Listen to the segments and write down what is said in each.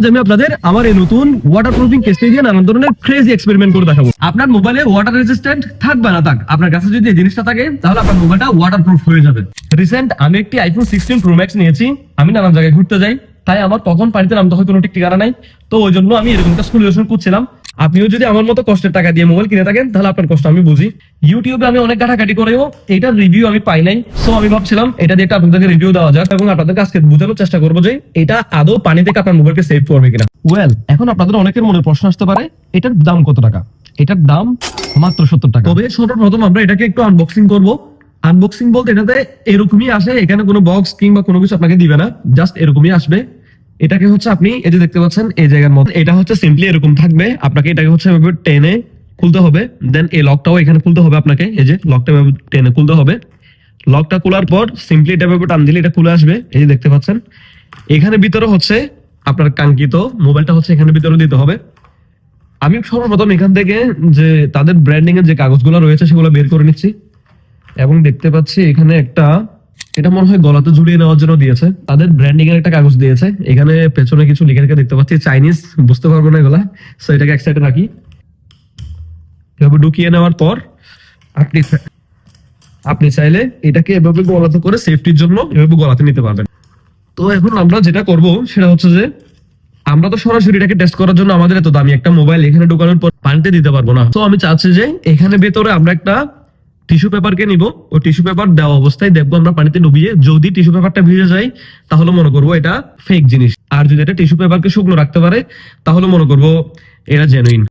আজ আমি আপনাদের আমার এই নতুন ওয়াটার প্রুফিং কেসটি দিয়ে নানান ধরনের ক্রেজি এক্সপেরিমেন্ট করে দেখাবো। আপনার মোবাইলে ওয়াটার রেজিস্ট্যান্ট থাকবে না থাক, আপনার কাছে যদি এই জিনিসটা থাকে তাহলে আপনার মোবাইলটা ওয়াটার প্রুফ হয়ে যাবে। রিসেন্ট আমি একটি আইফোন 16 প্রো ম্যাক্স নিয়েছি। আমি নানান জায়গায় ঘুরতে যাই, তাই আমার কখন পানিতে নামতে হয় কোনো ঠিক ঠিকানা নাই। তো ওই জন্য আমি এরকম একটা সলিউশন করছিলাম। আপনিও যদি আমার মতো কষ্টের টাকা দিয়ে মোবাইল কিনে থাকেন তাহলে আপনার কষ্ট আমি বুঝি। ইউটিউবে আমি অনেক ঘাটাঘাটি করেও এটার রিভিউ আমি পাই নাই। সো আমি ভাবছিলাম এটা দিয়ে একটা আপনাদেরকে রিভিউ দেওয়া যাক এবং আপনাদেরকে আজকে বোঝানোর চেষ্টা করবো যে এটা আদৌ পানি থেকে আপনার মোবাইলকে সেভ করবে কিনা। ওয়েল, এখন আপনাদের অনেকের মনে প্রশ্ন আসতে পারে এটার দাম কত টাকা। এটার দাম মাত্র 70 টাকা। তবে সর্বপ্রথম আমরা এটাকে একটু আনবক্সিং করবো। আনবক্সিং বলতে এটাতে এরকমই আসে, এখানে কোনো বক্স কিংবা কোনো কিছু আপনাকে দিবে না, জাস্ট এরকমই আসবে। এটাকে হচ্ছে আপনি এই যে দেখতে পাচ্ছেন এই জায়গার মধ্যে এটা হচ্ছে সিম্পলি এরকম থাকবে। আপনাকে এটাকে হচ্ছে এভাবে টেনে খুলতে হবে, দেন এই লকটাও এখানে খুলতে হবে আপনাকে। এই যে লকটা এভাবে টেনে খুলতে হবে। লকটা খোলার পর সিম্পলি এটা এভাবে টান দিলে এটা খুলে আসবে। এই যে দেখতে পাচ্ছেন এখানে ভিতরে হচ্ছে আপনার কাঙ্ক্ষিত মোবাইলটা হচ্ছে এখানে ভিতরে দিতে হবে। আমি সর্বপ্রথম এখান থেকে যে তাদের ব্র্যান্ডিং এর যে কাগজগুলো রয়েছে সেগুলো বের করে নিচ্ছি এবং দেখতে পাচ্ছি এখানে একটা, এটা মনে হয় গলাতে ঝুলিয়ে নেওয়ার জন্য দিয়েছে। তাদের ব্র্যান্ডিং এর একটা কাগজ দিয়েছে, এখানে পেছনে কিছু লিখে রেখে দেখতে পাচ্ছি চাইনিজ, বুঝতে পারবো না এগুলা। সো এটাকে এক সাইডে রাখি। এভাবে ঢুকিয়ে নেওয়ার পর আপনি চাইলে এটাকে এভাবে গলাতে করে সেফটির জন্য এভাবে গলাতে নিতে পারবেন। তো এখন আমরা যেটা করব সেটা হচ্ছে যে আমরা তো সরাসরি এটাকে টেস্ট করার জন্য আমাদের এত দামি একটা মোবাইল এখানে ঢোকানোর পর পানিতে দিতে পারবো না। তো আমি চাচ্ছি যে এখানে ভেতরে আমরা একটা টিস্যু পেপারকে নিব, ওই টিস্যু পেপার দেওয়া অবস্থায় দেখবো আমরা পানিতে ডুবিয়ে, যদি টিস্যু পেপারটা ভিজে যায় তাহলে মনে করবো এটা ফেক জিনিস, আর যদি এটা টিস্যু পেপারকে শুকনো রাখতে পারে তাহলে মনে করবো এটা জেনুইন।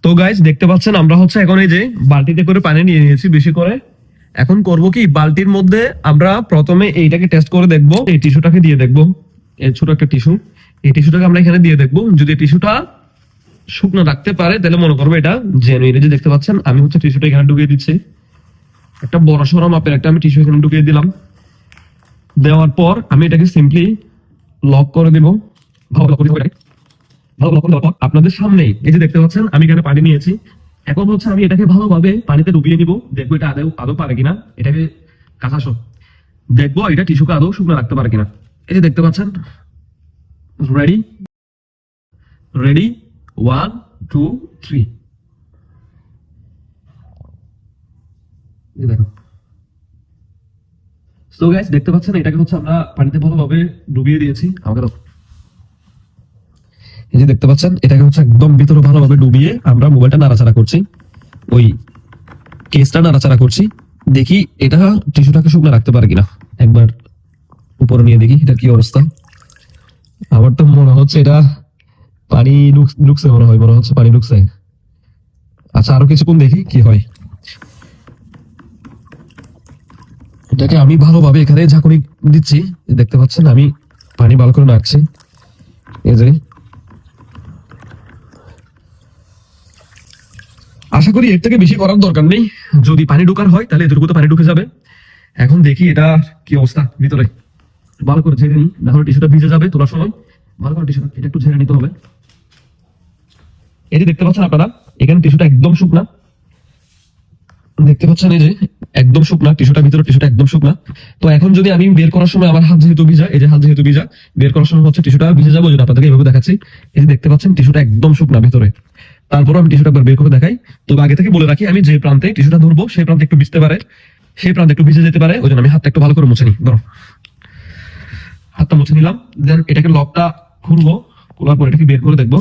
তো গাইস দেখতে পাচ্ছেন আমরা হচ্ছে এখন এই যে বালতিতে করে পানি নিয়ে নিয়েছি বেশি করে। এখন করব কি, বালতির মধ্যে আমরা প্রথমে এইটাকে টেস্ট করে দেখবো, এই টিস্যুটাকে দিয়ে দেখবো, এই ছোট একটা টিস্যু, এই টিস্যুটাকে আমরা এখানে দিয়ে দেখবো। যদি টিস্যুটা শুকনো রাখতে পারে তাহলে মনে করবো এটা জেনুইন। এই যে দেখতে পাচ্ছেন আমি হচ্ছে টিস্যুটা এখানে ঢুকিয়ে দিচ্ছি, একটা বড় সরো মাপের একটা আমি টিস্যু এখানে ঢুকিয়ে দিলাম। দেওয়ার পর আমি এটাকে সিম্পলি লক করে দিব। ভালো লক করে দিব। ভালো লক করে দেওয়ার পর আপনাদের সামনেই এই যে দেখতে পাচ্ছেন আমি এখানে পানি নিয়েছি। এখন হচ্ছে আমি এটাকে ভালোভাবে পানিতে ডুবিয়ে নিব, দেখবো এটা আদৌ পারে কিনা। এটাকে কাছাসো দেখবো এটা টিস্যুকে আদৌ শুকনো রাখতে পারে কিনা। এই যে দেখতে পাচ্ছেন, রেডি রেডি 1 2 3। দেখো সো গাইস দেখতে পাচ্ছেন এটাকে হচ্ছে আমরা পানিতে ভালোভাবে ডুবিয়ে দিয়েছি। আমাকে দাও। এই যে দেখতে পাচ্ছেন এটাকে হচ্ছে একদম ভিতরে ভালোভাবে ডুবিয়ে আমরা মোবাইলটা নাড়াচাড়া করছি, ওই কেসটা নাড়াচাড়া করছি। দেখি এটা টিস্যুটাকে শুকনো রাখতে পারে কিনা। একবার উপরে নিয়ে দেখি এটা কি অবস্থা। আমার তো মনে হচ্ছে এটা পানি ঢুকছে, মনে হচ্ছে পানি ঢুকছে। আচ্ছা আরো কিছুক্ষণ দেখি কি হয়। এটাকে আমি ভালোভাবে এখানে ঝাঁকুনি দিচ্ছি, দেখতে পাচ্ছেন আমি পানি ভালো করে নাড়ছি। এই যে আশা করি এর থেকে বেশি করার দরকার নেই, যদি পানি ঢোকার হয় তাহলে এতটুকু তো পানি ঢুকে যাবে। এখন দেখি এটা কি অবস্থা ভিতরে, ভালো করে ঝেড়ে নিই, না হলে টিস্যুটা ভিজে যাবে তোলার সময়। ভালো করে টিস্যুটা এটা একটু ঝেড়ে নিতে হবে। এই যে দেখতে পাচ্ছেন আপনারা এখানে টিস্যুটা একদম শুকনা, দেখতে পাচ্ছেন এই যে একদম শুকনা টিস্যুটা, ভিতরে টিস্যুটা একদম শুকনা। তো এখন যদি আমি বের করার সময় আমার হাত যেহেতু ভিজা, এই যে হাত যেহেতু ভিজা, বের করার সময় হচ্ছে টিস্যুটা ভিজে যাবে, ওই জন্য আপনাদেরকে এইভাবে দেখাচ্ছি। এই যে দেখতে পাচ্ছেন টিস্যুটা একদম শুকনা ভিতরে। তারপরে আমি টিস্যুটা বের করে দেখাই। তবে আগে থেকে বলে রাখি আমি যে প্রান্তে টিস্যুটা ধরবো সেই প্রান্তে একটু ভিজতে পারে, সেই প্রান্তে একটু ভিজে যেতে পারে, ওই জন্য আমি হাতটা একটু ভালো করে মুছে নিই। ধরো হাতটা মুছে নিলাম, দেন এটাকে লকটা খুলবো, খোলার পর এটাকে বের করে দেখবো।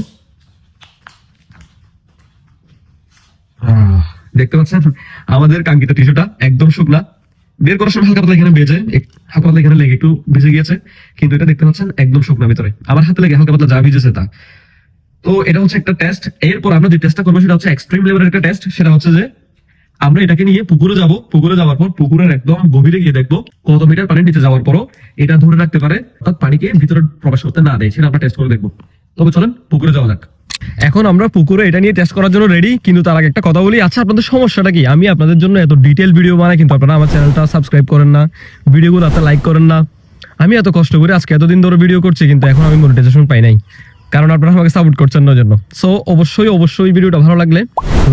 দেখতে পাচ্ছেন আমাদের কাঙ্ক্ষিত টিস্যুটা একদম শুকনা। বের করার সময় হালকা পাতলা এখানে হালকা পাতলা এখানে লেগে একটু ভিজে গিয়েছে, কিন্তু এটা দেখতে পাচ্ছেন একদম শুকনা ভিতরে। আমার হাতে লেগে হালকা পাতলা যা ভিজেছে তা। তো এটা হচ্ছে একটা টেস্ট। এরপর আমরা যে টেস্টটা করবো সেটা হচ্ছে এক্সট্রিম লেভেলের একটা টেস্ট। সেটা হচ্ছে যে আমরা এটাকে নিয়ে পুকুরে যাব, পুকুরে যাওয়ার পর পুকুরের একদম গভীরে গিয়ে দেখবো কত মিটার পানির নিচে যাওয়ার পরও এটা ধরে রাখতে পারে, অর্থাৎ পানিকে ভিতরে প্রবেশ করতে না দেয়, সেটা আমরা টেস্ট করে দেখবো। তবে চলেন পুকুরে যাওয়া যাক। এখন আমরা পুকুরে এটা নিয়ে টেস্ট করার জন্য রেডি, কিন্তু তার আগে একটা কথা বলি। আচ্ছা আপনাদের সমস্যাটা কি? আমি আপনাদের জন্য এত ডিটেল ভিডিও বানাই কিন্তু আপনারা আমার চ্যানেলটা সাবস্ক্রাইব করেন না, ভিডিওগুলো আপনারা লাইক করেন না। আমি এত কষ্ট করে আজকে এতদিন ধরে ভিডিও করছি কিন্তু এখন আমি মনিটাইজেশন পাই নাই, কারণ আপনারা আমাকে সাপোর্ট করছেন না জন্য। সো অবশ্যই ভিডিওটা ভালো লাগলে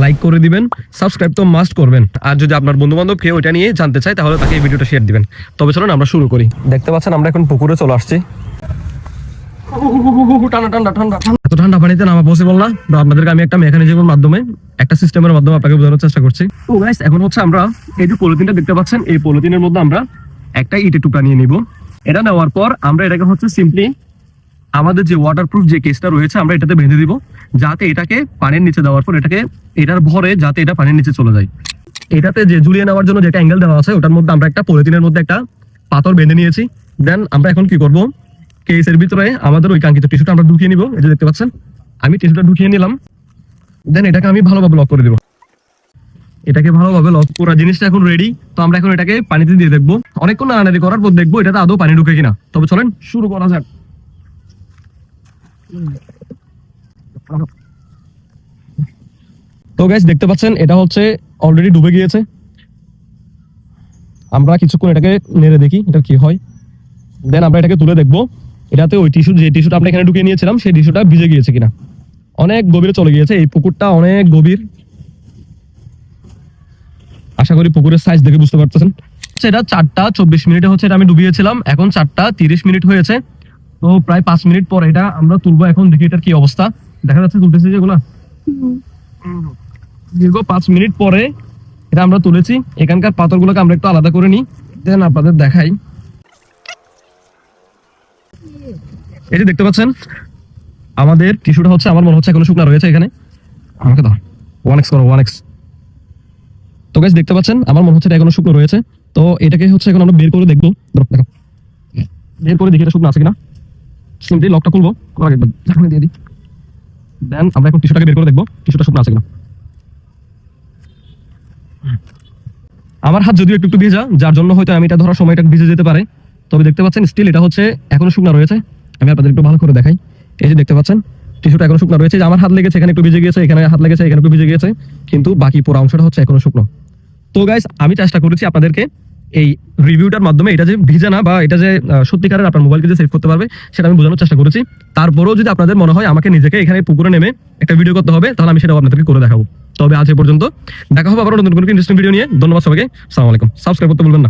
লাইক করে দিবেন, সাবস্ক্রাইব তো মাস্ট করবেন। আর যদি আপনার বন্ধু বান্ধব কেউ এটা নিয়ে জানতে চায় তাহলে তাকে এই ভিডিওটা শেয়ার দিবেন। তবে চলুন আমরা শুরু করি। দেখতে পাচ্ছেন আমরা এখন পুকুরে চলে আসছি। ঠান্ডা ঠান্ডা ঠান্ডা এত ঠান্ডা পানিতে নামা পসিবল না, তো আপনাদেরকে আমি একটা মেকানিজমের মাধ্যমে একটা সিস্টেমের মাধ্যমে আপনাকে বোঝানোর চেষ্টা করছি। তো গাইস এখন হচ্ছে আমরা এই যে পলিথিনটা দেখতে পাচ্ছেন, এই পলিথিনের মধ্যে আমরা একটা ইটের টুকরা নিয়ে নিব। এটা নেওয়ার পর আমরা এটাকে হচ্ছে সিম্পলি আমাদের যে ওয়াটারপ্রুফ যে কেসটা রয়েছে আমরা এটাতে বেঁধে দিব, যাতে এটাকে পানির নিচে দেওয়ার পর এটাকে এটার ভরে যাতে এটা পানির নিচে চলে যায়। এটাতে যে ঝুলিয়ে নেওয়ার জন্য যেটা অ্যাঙ্গেল দেওয়া আছে ওটার মধ্যে আমরা একটা পলিথিনের মধ্যে একটা পাথর বেঁধে নিয়েছি। দেন আমরা এখন কি করব, কেসের ভিতরে আমাদের ওই কাঙ্ক্ষিত টিস্যুটা আমরা ঢুকিয়ে নিব। এই যে দেখতে পাচ্ছেন আমি টিস্যুটা ঢুকিয়ে নিলাম। দেন এটাকে আমি ভালোভাবে লক করে দিব। এটাকে ভালোভাবে লক করা জিনিসটা এখন রেডি। তো আমরা এখন এটাকে পানিতে দিয়ে দেখবো, অনেকক্ষণ নাড়ানাড়ি করার পর দেখবো এটাতে আদৌ পানি ঢুকে কিনা। তবে চলেন শুরু করা যাক। তো গাইস দেখতে পাচ্ছেন এটা হচ্ছে অলরেডি ডুবে গিয়েছে। আমরা কিছুক্ষণ এটাকে নেড়ে দেখি এটা কি হয়। দেন আমরা এটাকে তুলে দেখবো এটাতে ওই টিস্যু যে টিস্যুটা আমরা এখানে ঢুকিয়ে নিয়েছিলাম সেই টিস্যুটা ভিজে গিয়েছে কিনা। অনেক গভীরে চলে গিয়েছে, এই পুকুরটা অনেক গভীর। আশা করি পুকুরের সাইজ দেখে বুঝতে পারতেছেন। সেটা 4টা 24 মিনিটে হচ্ছে এটা আমি ডুবিয়েছিলাম, এখন 4টা 30 মিনিট হয়েছে। তো প্রায় 5 মিনিট পর এটা আমরা তুলবো। এখন দেখি এটার কি অবস্থা, দেখা যাচ্ছে তুলতেছে যেগুলা। দীর্ঘ 5 মিনিট পরে এটা আমরা তুলেছি। এখানকার পাথরগুলোকে আমরা একটু আলাদা করে নিই, দেন আপনাদের দেখাই। এই যে দেখতে পাচ্ছেন আমাদের টিস্যুটা হচ্ছে আমার মনে হচ্ছে এখনো শুকনা রয়েছে এখানে। আমাকে দাও 1x করো 1x। তো গাইস দেখতে পাচ্ছেন আমার মনে হচ্ছে এটা এখনো শুকনো রয়েছে। তো এটাকে হচ্ছে এখন আমরা বের করে দেখবো। দেখো বের করে দেখি এটা শুকনো আছে কিনা। সিম্পলি লকটা খুলবো, ঢাকনা দিয়ে দিই। দেন আমরা এখন টিস্যুটাকে বের করে দেখবো টিস্যুটা শুকনো আছে কিনা। আমার হাত যদিও একটু একটু ভেজা, যার জন্য হয়তো আমি এটা ধরার সময় এটা ভিজে যেতে পারে। তবে দেখতে পাচ্ছেন স্টিল এটা হচ্ছে এখনো শুকনো রয়েছে। আমি আপনাদের একটু ভালো করে দেখাই। এই যে দেখতে পাচ্ছেন টিস্যুটা এখনো শুকনো রয়েছে। আমার হাত লেগেছে এখানে একটু ভিজে গিয়েছে, এখানে হাত লেগেছে এখানে একটু ভিজে গিয়েছে, কিন্তু বাকি পুরো অংশটা হচ্ছে এখনো শুকনো। তো গাইস আমি চেষ্টা করেছি আপনাদেরকে এই রিভিউটার মাধ্যমে এটা যে ভিজে না বা এটা যে সত্যিকারের আপনার মোবাইলকে যে সেভ করতে পারবে সেটা আমি বোঝানোর চেষ্টা করেছি। তারপরেও যদি আপনাদের মনে হয় আমাকে নিজেকে এখানে পুকুরে নেমে একটা ভিডিও করতে হবে, তাহলে আমি সেটাও আপনাদেরকে করে দেখাবো। তবে আজ এ পর্যন্ত, দেখা হবে আবার নতুন কোনো ইন্টারেস্টিং ভিডিও নিয়ে। ধন্যবাদ সবাইকে, আসসালামু আলাইকুম। সাবস্ক্রাইব করতে ভুলবেন না।